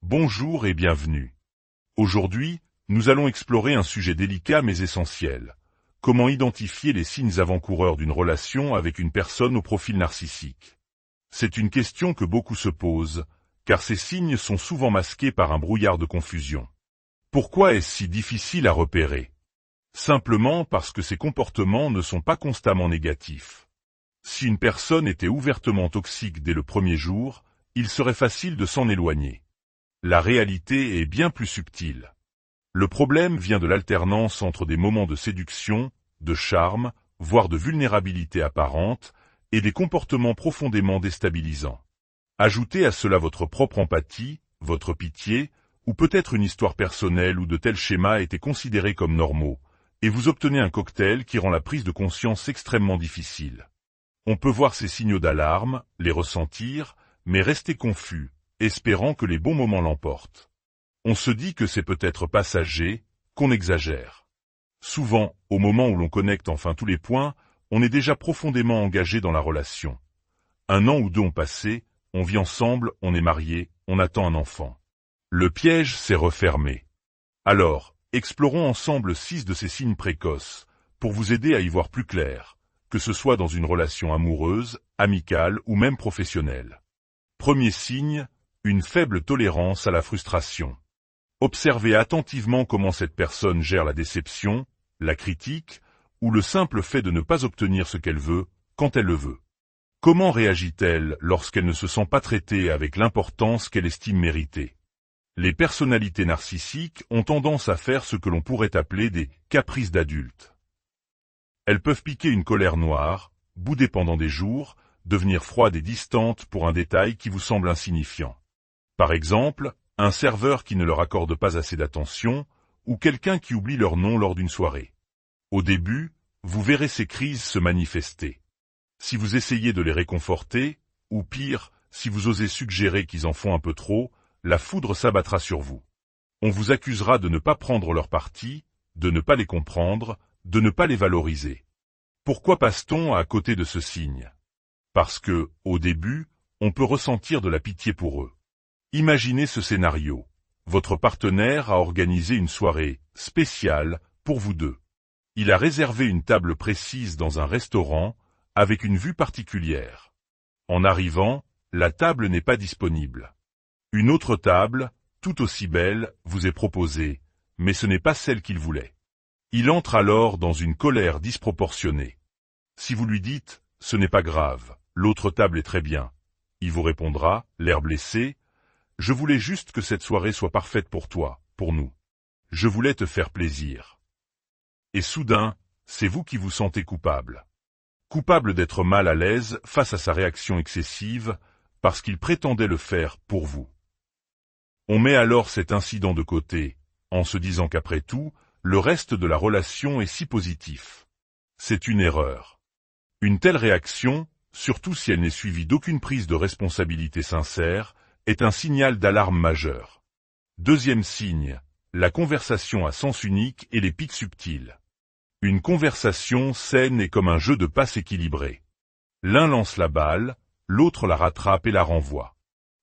Bonjour et bienvenue. Aujourd'hui, nous allons explorer un sujet délicat mais essentiel. Comment identifier les signes avant-coureurs d'une relation avec une personne au profil narcissique? C'est une question que beaucoup se posent, car ces signes sont souvent masqués par un brouillard de confusion. Pourquoi est-ce si difficile à repérer? Simplement parce que ces comportements ne sont pas constamment négatifs. Si une personne était ouvertement toxique dès le premier jour, il serait facile de s'en éloigner. La réalité est bien plus subtile. Le problème vient de l'alternance entre des moments de séduction, de charme, voire de vulnérabilité apparente, et des comportements profondément déstabilisants. Ajoutez à cela votre propre empathie, votre pitié, ou peut-être une histoire personnelle où de tels schémas étaient considérés comme normaux, et vous obtenez un cocktail qui rend la prise de conscience extrêmement difficile. On peut voir ces signaux d'alarme, les ressentir, mais rester confus, espérant que les bons moments l'emportent. On se dit que c'est peut-être passager, qu'on exagère. Souvent, au moment où l'on connecte enfin tous les points, on est déjà profondément engagé dans la relation. 1 an ou 2 ont passé, on vit ensemble, on est marié, on attend un enfant. Le piège s'est refermé. Alors, explorons ensemble 6 de ces signes précoces, pour vous aider à y voir plus clair, que ce soit dans une relation amoureuse, amicale ou même professionnelle. Premier signe, une faible tolérance à la frustration. Observez attentivement comment cette personne gère la déception, la critique, ou le simple fait de ne pas obtenir ce qu'elle veut, quand elle le veut. Comment réagit-elle lorsqu'elle ne se sent pas traitée avec l'importance qu'elle estime méritée? Les personnalités narcissiques ont tendance à faire ce que l'on pourrait appeler des caprices d'adultes. Elles peuvent piquer une colère noire, bouder pendant des jours, devenir froide et distante pour un détail qui vous semble insignifiant. Par exemple, un serveur qui ne leur accorde pas assez d'attention, ou quelqu'un qui oublie leur nom lors d'une soirée. Au début, vous verrez ces crises se manifester. Si vous essayez de les réconforter, ou pire, si vous osez suggérer qu'ils en font un peu trop, la foudre s'abattra sur vous. On vous accusera de ne pas prendre leur parti, de ne pas les comprendre, de ne pas les valoriser. Pourquoi passe-t-on à côté de ce signe? Parce que, au début, on peut ressentir de la pitié pour eux. Imaginez ce scénario. Votre partenaire a organisé une soirée spéciale pour vous deux. Il a réservé une table précise dans un restaurant avec une vue particulière. En arrivant, la table n'est pas disponible. Une autre table, tout aussi belle, vous est proposée, mais ce n'est pas celle qu'il voulait. Il entre alors dans une colère disproportionnée. Si vous lui dites « ce n'est pas grave, l'autre table est très bien », il vous répondra, l'air blessé, « je voulais juste que cette soirée soit parfaite pour toi, pour nous. Je voulais te faire plaisir. » Et soudain, c'est vous qui vous sentez coupable. Coupable d'être mal à l'aise face à sa réaction excessive, parce qu'il prétendait le faire pour vous. On met alors cet incident de côté, en se disant qu'après tout, le reste de la relation est si positif. C'est une erreur. Une telle réaction, surtout si elle n'est suivie d'aucune prise de responsabilité sincère, est un signal d'alarme majeur. Deuxième signe, la conversation à sens unique et les pics subtils. Une conversation saine est comme un jeu de passes équilibré. L'un lance la balle, l'autre la rattrape et la renvoie.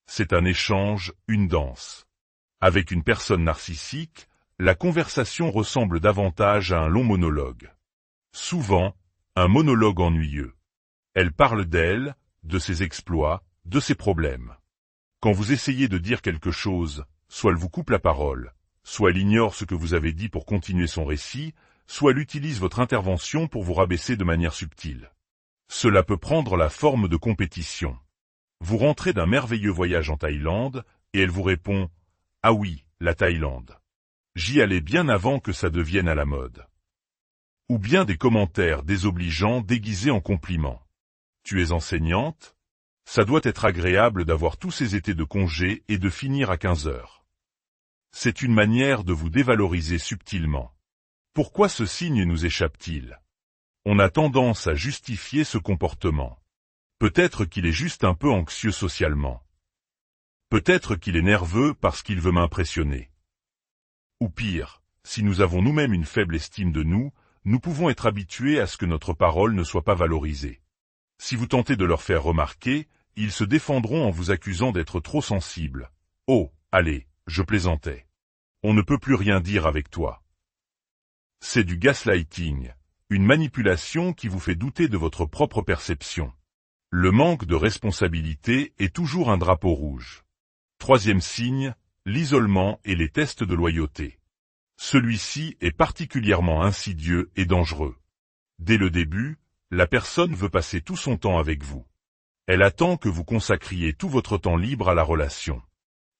C'est un échange, une danse. Avec une personne narcissique, la conversation ressemble davantage à un long monologue. Souvent, un monologue ennuyeux. Elle parle d'elle, de ses exploits, de ses problèmes. Quand vous essayez de dire quelque chose, soit elle vous coupe la parole, soit elle ignore ce que vous avez dit pour continuer son récit, soit elle utilise votre intervention pour vous rabaisser de manière subtile. Cela peut prendre la forme de compétition. Vous rentrez d'un merveilleux voyage en Thaïlande, et elle vous répond « Ah oui, la Thaïlande. J'y allais bien avant que ça devienne à la mode. » Ou bien des commentaires désobligeants déguisés en compliments. « Tu es enseignante ? Ça doit être agréable d'avoir tous ces étés de congé et de finir à 15 heures. » C'est une manière de vous dévaloriser subtilement. Pourquoi ce signe nous échappe-t-il? On a tendance à justifier ce comportement. Peut-être qu'il est juste un peu anxieux socialement. Peut-être qu'il est nerveux parce qu'il veut m'impressionner. Ou pire, si nous avons nous-mêmes une faible estime de nous, nous pouvons être habitués à ce que notre parole ne soit pas valorisée. Si vous tentez de leur faire remarquer, ils se défendront en vous accusant d'être trop sensible. Oh, allez, je plaisantais. On ne peut plus rien dire avec toi. C'est du gaslighting, une manipulation qui vous fait douter de votre propre perception. Le manque de responsabilité est toujours un drapeau rouge. Troisième signe, l'isolement et les tests de loyauté. Celui-ci est particulièrement insidieux et dangereux. Dès le début, la personne veut passer tout son temps avec vous. Elle attend que vous consacriez tout votre temps libre à la relation.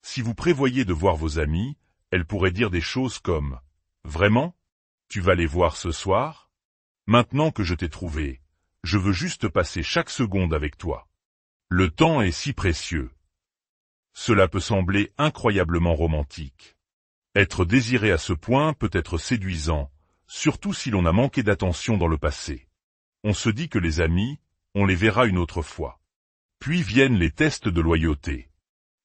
Si vous prévoyez de voir vos amis, elle pourrait dire des choses comme « Vraiment ? Tu vas les voir ce soir ? Maintenant que je t'ai trouvé, je veux juste passer chaque seconde avec toi. Le temps est si précieux. » Cela peut sembler incroyablement romantique. Être désiré à ce point peut être séduisant, surtout si l'on a manqué d'attention dans le passé. On se dit que les amis, on les verra une autre fois. Puis viennent les tests de loyauté.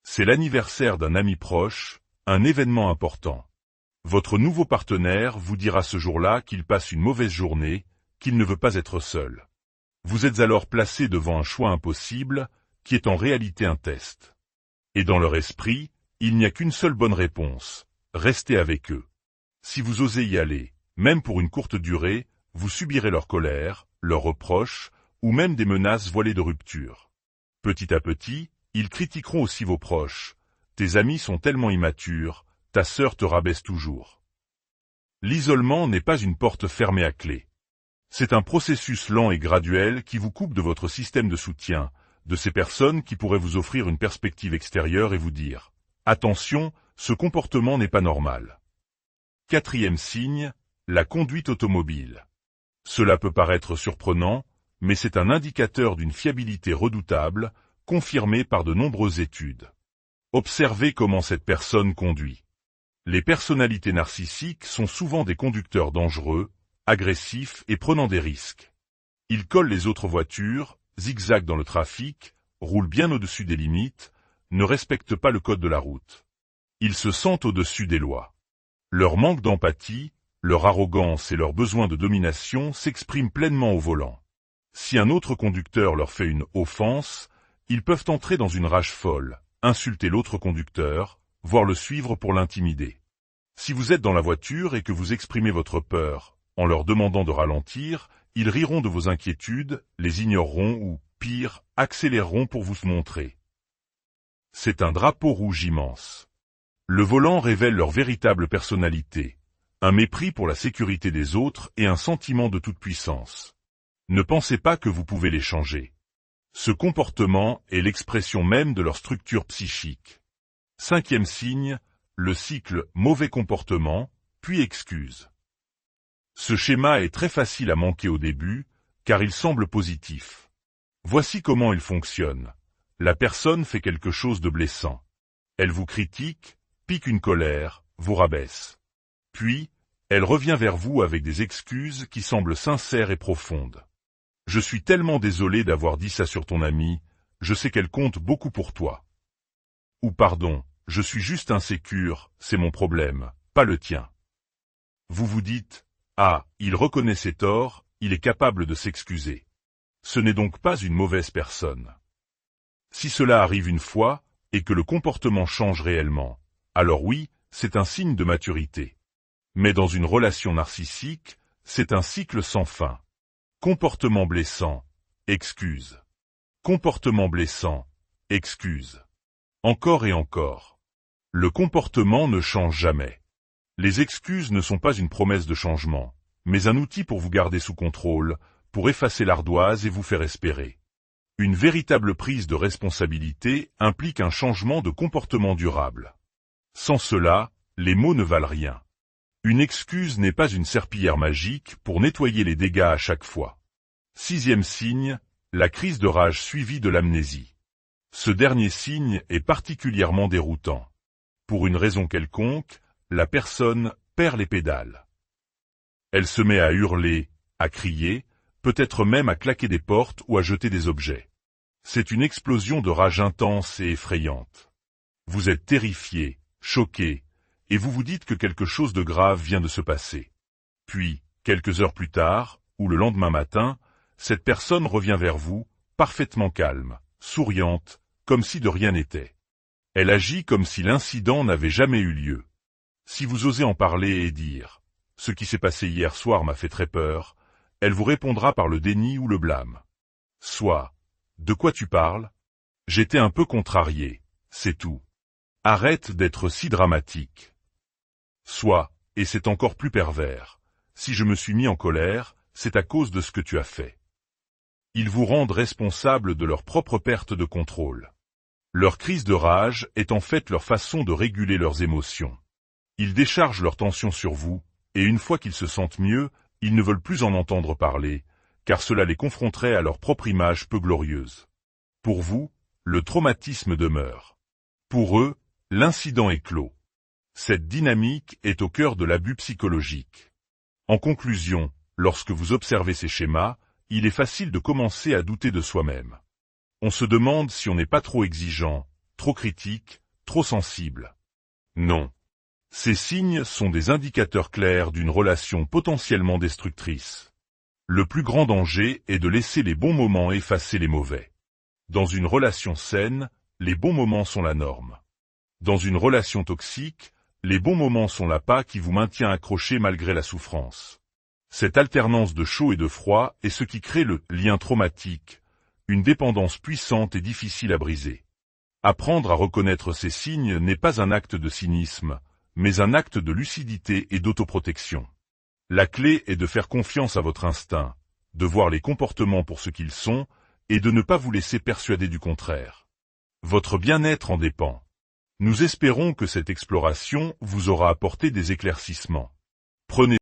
C'est l'anniversaire d'un ami proche, un événement important. Votre nouveau partenaire vous dira ce jour-là qu'il passe une mauvaise journée, qu'il ne veut pas être seul. Vous êtes alors placé devant un choix impossible, qui est en réalité un test. Et dans leur esprit, il n'y a qu'une seule bonne réponse, restez avec eux. Si vous osez y aller, même pour une courte durée, vous subirez leur colère, leurs reproches, ou même des menaces voilées de rupture. Petit à petit, ils critiqueront aussi vos proches. Tes amis sont tellement immatures, ta sœur te rabaisse toujours. L'isolement n'est pas une porte fermée à clé. C'est un processus lent et graduel qui vous coupe de votre système de soutien, de ces personnes qui pourraient vous offrir une perspective extérieure et vous dire « Attention, ce comportement n'est pas normal ». Quatrième signe, la conduite automobile. Cela peut paraître surprenant, mais c'est un indicateur d'une fiabilité redoutable, confirmée par de nombreuses études. Observez comment cette personne conduit. Les personnalités narcissiques sont souvent des conducteurs dangereux, agressifs et prenant des risques. Ils collent les autres voitures, zigzaguent dans le trafic, roulent bien au-dessus des limites, ne respectent pas le code de la route. Ils se sentent au-dessus des lois. Leur manque d'empathie, leur arrogance et leur besoin de domination s'expriment pleinement au volant. Si un autre conducteur leur fait une offense, ils peuvent entrer dans une rage folle, insulter l'autre conducteur, voire le suivre pour l'intimider. Si vous êtes dans la voiture et que vous exprimez votre peur, en leur demandant de ralentir, ils riront de vos inquiétudes, les ignoreront ou, pire, accéléreront pour vous montrer. C'est un drapeau rouge immense. Le volant révèle leur véritable personnalité, un mépris pour la sécurité des autres et un sentiment de toute puissance. Ne pensez pas que vous pouvez les changer. Ce comportement est l'expression même de leur structure psychique. Cinquième signe, le cycle mauvais comportement, puis excuse. Ce schéma est très facile à manquer au début, car il semble positif. Voici comment il fonctionne. La personne fait quelque chose de blessant. Elle vous critique, pique une colère, vous rabaisse. Puis, elle revient vers vous avec des excuses qui semblent sincères et profondes. Je suis tellement désolé d'avoir dit ça sur ton amie, je sais qu'elle compte beaucoup pour toi. Ou pardon, je suis juste insécure, c'est mon problème, pas le tien. Vous vous dites, ah, il reconnaît ses torts, il est capable de s'excuser. Ce n'est donc pas une mauvaise personne. Si cela arrive une fois, et que le comportement change réellement, alors oui, c'est un signe de maturité. Mais dans une relation narcissique, c'est un cycle sans fin. Comportement blessant, excuse. Comportement blessant, excuse. Encore et encore. Le comportement ne change jamais. Les excuses ne sont pas une promesse de changement, mais un outil pour vous garder sous contrôle, pour effacer l'ardoise et vous faire espérer. Une véritable prise de responsabilité implique un changement de comportement durable. Sans cela, les mots ne valent rien. Une excuse n'est pas une serpillière magique pour nettoyer les dégâts à chaque fois. Sixième signe, la crise de rage suivie de l'amnésie. Ce dernier signe est particulièrement déroutant. Pour une raison quelconque, la personne perd les pédales. Elle se met à hurler, à crier, peut-être même à claquer des portes ou à jeter des objets. C'est une explosion de rage intense et effrayante. Vous êtes terrifié, choqué, et vous vous dites que quelque chose de grave vient de se passer. Puis, quelques heures plus tard, ou le lendemain matin, cette personne revient vers vous, parfaitement calme, souriante, comme si de rien n'était. Elle agit comme si l'incident n'avait jamais eu lieu. Si vous osez en parler et dire « Ce qui s'est passé hier soir m'a fait très peur », elle vous répondra par le déni ou le blâme. Soit « De quoi tu parles ? J'étais un peu contrarié, c'est tout. Arrête d'être si dramatique. » Soit « Et c'est encore plus pervers. Si je me suis mis en colère, c'est à cause de ce que tu as fait. » Ils vous rendent responsable de leur propre perte de contrôle. Leur crise de rage est en fait leur façon de réguler leurs émotions. Ils déchargent leur tension sur vous, et une fois qu'ils se sentent mieux, ils ne veulent plus en entendre parler, car cela les confronterait à leur propre image peu glorieuse. Pour vous, le traumatisme demeure. Pour eux, l'incident est clos. Cette dynamique est au cœur de l'abus psychologique. En conclusion, lorsque vous observez ces schémas, il est facile de commencer à douter de soi-même. On se demande si on n'est pas trop exigeant, trop critique, trop sensible. Non. Ces signes sont des indicateurs clairs d'une relation potentiellement destructrice. Le plus grand danger est de laisser les bons moments effacer les mauvais. Dans une relation saine, les bons moments sont la norme. Dans une relation toxique, les bons moments sont l'appât qui vous maintient accroché malgré la souffrance. Cette alternance de chaud et de froid est ce qui crée le lien traumatique, une dépendance puissante et difficile à briser. Apprendre à reconnaître ces signes n'est pas un acte de cynisme, mais un acte de lucidité et d'autoprotection. La clé est de faire confiance à votre instinct, de voir les comportements pour ce qu'ils sont, et de ne pas vous laisser persuader du contraire. Votre bien-être en dépend. Nous espérons que cette exploration vous aura apporté des éclaircissements. Prenez